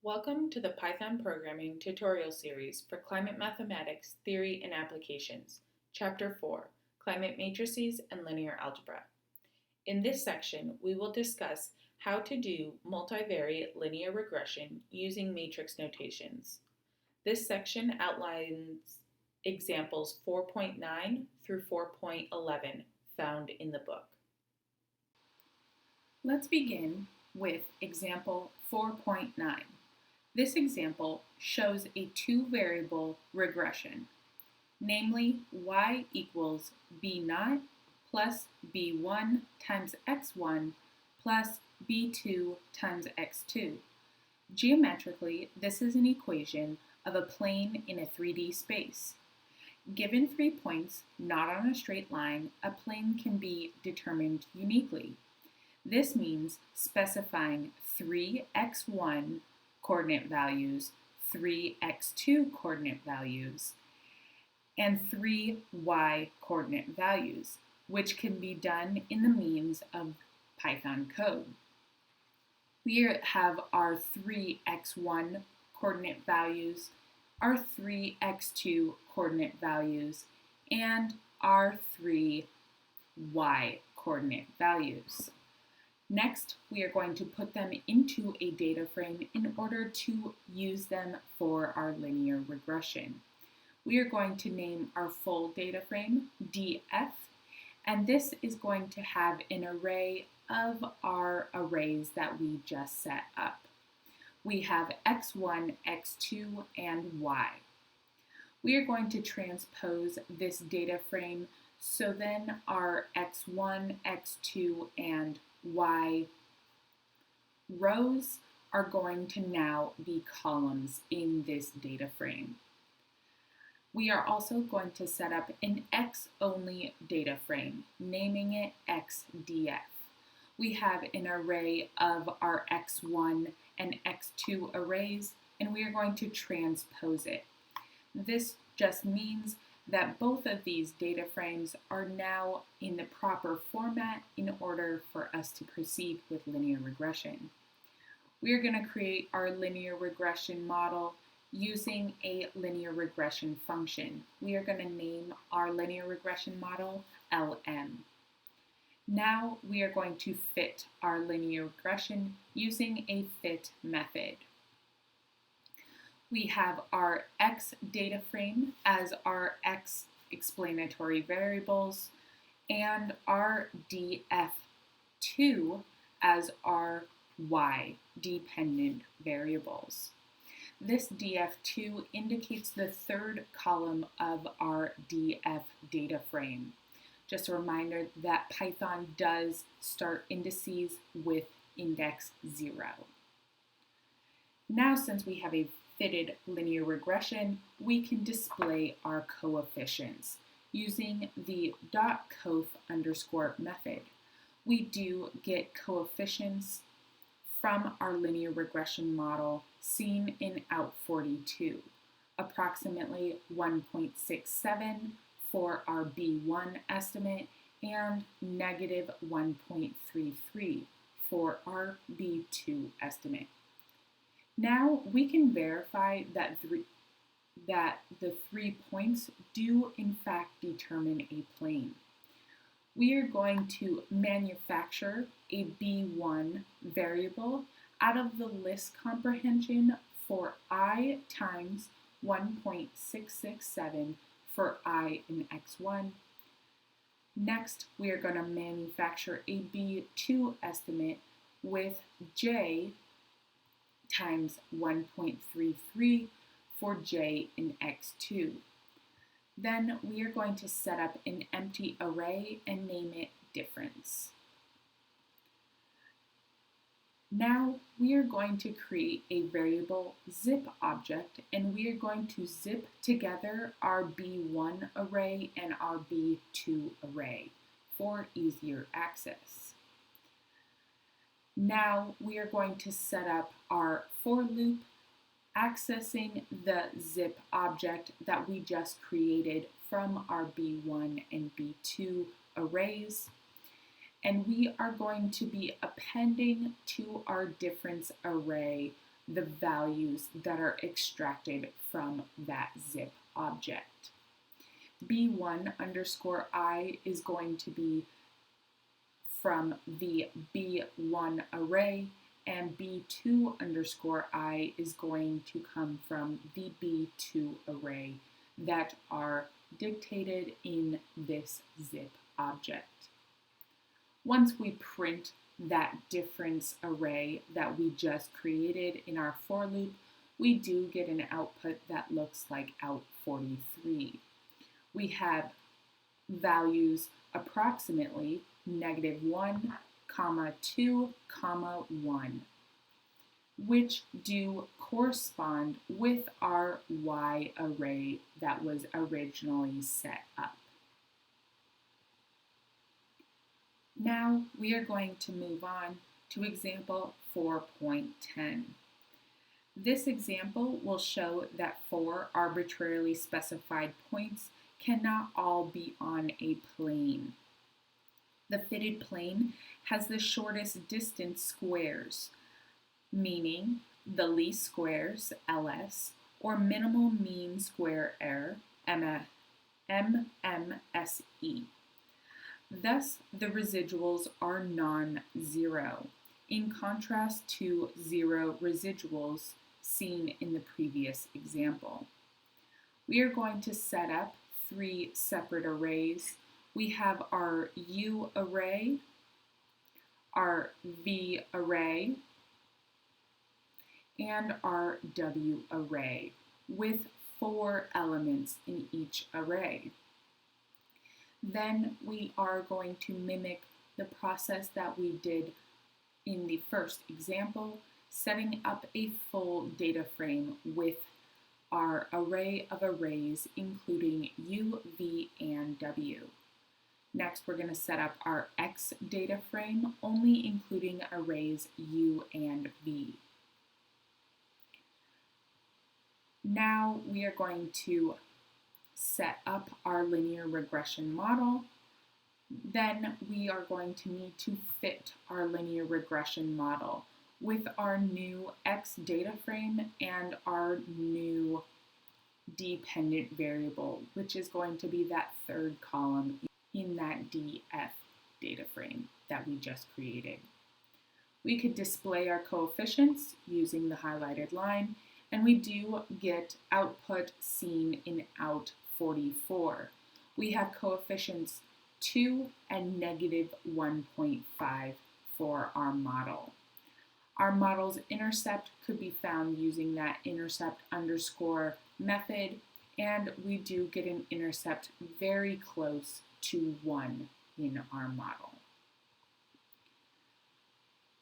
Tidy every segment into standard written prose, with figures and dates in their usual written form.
Welcome to the Python Programming Tutorial Series for Climate Mathematics Theory and Applications, Chapter 4, Climate Matrices and Linear Algebra. In this section, we will discuss how to do multivariate linear regression using matrix notations. This section outlines examples 4.9 through 4.11 found in the book. Let's begin with example 4.9. This example shows a two-variable regression, namely y equals b0 plus b1 times x1 plus b2 times x2. Geometrically, this is an equation of a plane in a 3D space. Given 3 points, not on a straight line, a plane can be determined uniquely. This means specifying 3x1 coordinate values, 3x2 coordinate values, and 3y coordinate values, which can be done in the means of Python code. We have our 3x1 coordinate values, our 3x2 coordinate values, and our 3y coordinate values. Next, we are going to put them into a data frame in order to use them for our linear regression. We are going to name our full data frame df, and this is going to have an array of our arrays that we just set up. We have x1, x2, and y. We are going to transpose this data frame so then our x1, x2, and y rows are going to now be columns in this data frame. We are also going to set up an x-only data frame, naming it xdf. We have an array of our x1 and x2 arrays, and we are going to transpose it. This just means that both of these data frames are now in the proper format in order for us to proceed with linear regression. We are going to create our linear regression model using a linear regression function. We are going to name our linear regression model LM. Now we are going to fit our linear regression using a fit method. We have our x data frame as our x explanatory variables and our df2 as our y dependent variables. This df2 indicates the third column of our df data frame. Just a reminder that Python does start indices with index 0. Now, since we have a fitted linear regression, we can display our coefficients using the .coef_ method. We do get coefficients from our linear regression model seen in Out42, approximately 1.67 for our B1 estimate and negative 1.33 for our B2 estimate. Now we can verify that the 3 points do in fact determine a plane. We are going to manufacture a B1 variable out of the list comprehension for I times 1.667 for I in x1. Next, we are going to manufacture a B2 estimate with j times 1.33 for j in x2. Then we are going to set up an empty array and name it difference. Now we are going to create a variable zip object, and we are going to zip together our B1 array and our B2 array for easier access. Now we are going to set up our for loop, accessing the zip object that we just created from our B1 and B2 arrays. And we are going to be appending to our difference array the values that are extracted from that zip object. B1 underscore I is going to be from the B1 array, and B2 underscore I is going to come from the B2 array that are dictated in this zip object. Once we print that difference array that we just created in our for loop, we do get an output that looks like out43. We have values approximately -1, 2, 1, which do correspond with our Y array that was originally set up. Now we are going to move on to example 4.10. This example will show that 4 arbitrarily specified points cannot all be on a plane. The fitted plane has the shortest distance squares, meaning the least squares, LS, or minimal mean square error, MMSE. Thus, the residuals are non-zero, in contrast to zero residuals seen in the previous example. We are going to set up 3 separate arrays. We have our U array, our V array, and our W array, with 4 elements in each array. Then we are going to mimic the process that we did in the first example, setting up a full data frame with our array of arrays, including U, V, and W. Next, we're going to set up our X data frame, only including arrays U and V. Now we are going to set up our linear regression model. Then we are going to need to fit our linear regression model with our new X data frame and our new dependent variable, which is going to be that third column in that DF data frame that we just created. We could display our coefficients using the highlighted line, and we do get output seen in out44. We have coefficients 2 and -1.5 for our model. Our model's intercept could be found using that intercept underscore method, and we do get an intercept very close to 1 in our model.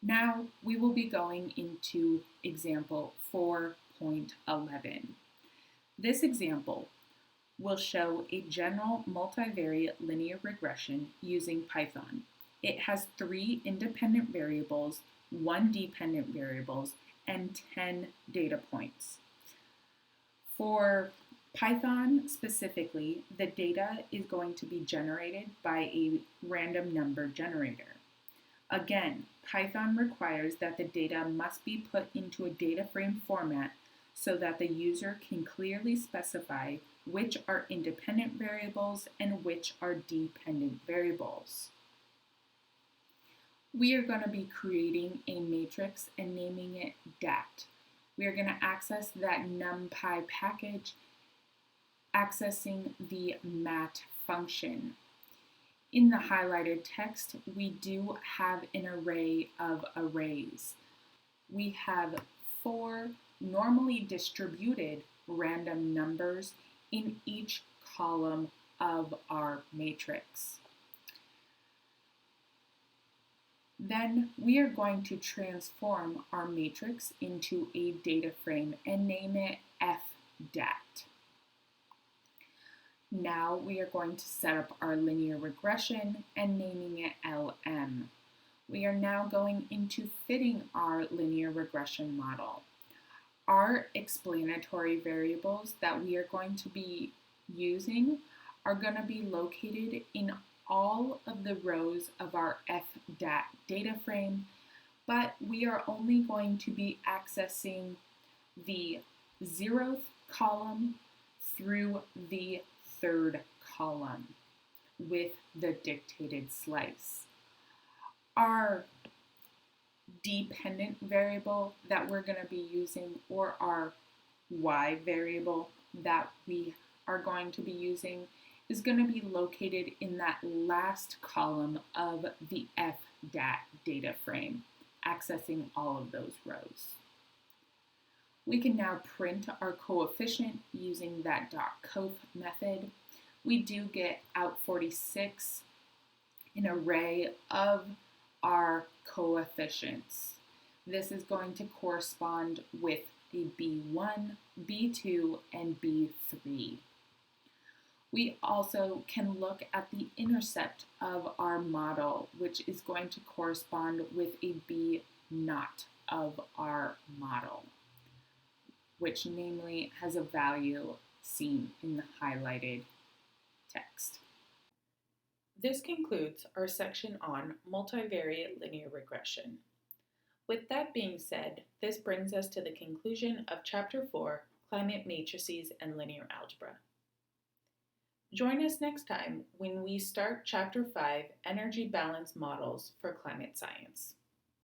Now we will be going into example 4.11. This example will show a general multivariate linear regression using Python. It has 3 independent variables, 1 dependent variable, and 10 data points. For Python specifically, the data is going to be generated by a random number generator. Again, Python requires that the data must be put into a data frame format so that the user can clearly specify which are independent variables and which are dependent variables. We are going to be creating a matrix and naming it DAT. We are going to access that NumPy package, accessing the mat function. In the highlighted text, we do have an array of arrays. We have 4 normally distributed random numbers in each column of our matrix. Then we are going to transform our matrix into a data frame and name it FDAT. Now we are going to set up our linear regression and naming it LM. We are now going into fitting our linear regression model. Our explanatory variables that we are going to be using are going to be located in all of the rows of our FDAT data frame, but we are only going to be accessing the 0th column through the 3rd column with the dictated slice. Our dependent variable that we're going to be using, or our y variable that we are going to be using, is going to be located in that last column of the FDAT data frame, accessing all of those rows. We can now print our coefficient using that .coef method. We do get out 46, an array of our coefficients. This is going to correspond with a B1, B2, and B3. We also can look at the intercept of our model, which is going to correspond with a B naught of our model, which namely has a value seen in the highlighted text. This concludes our section on multivariate linear regression. With that being said, this brings us to the conclusion of Chapter 4, Climate Matrices and Linear Algebra. Join us next time when we start Chapter 5, Energy Balance Models for Climate Science.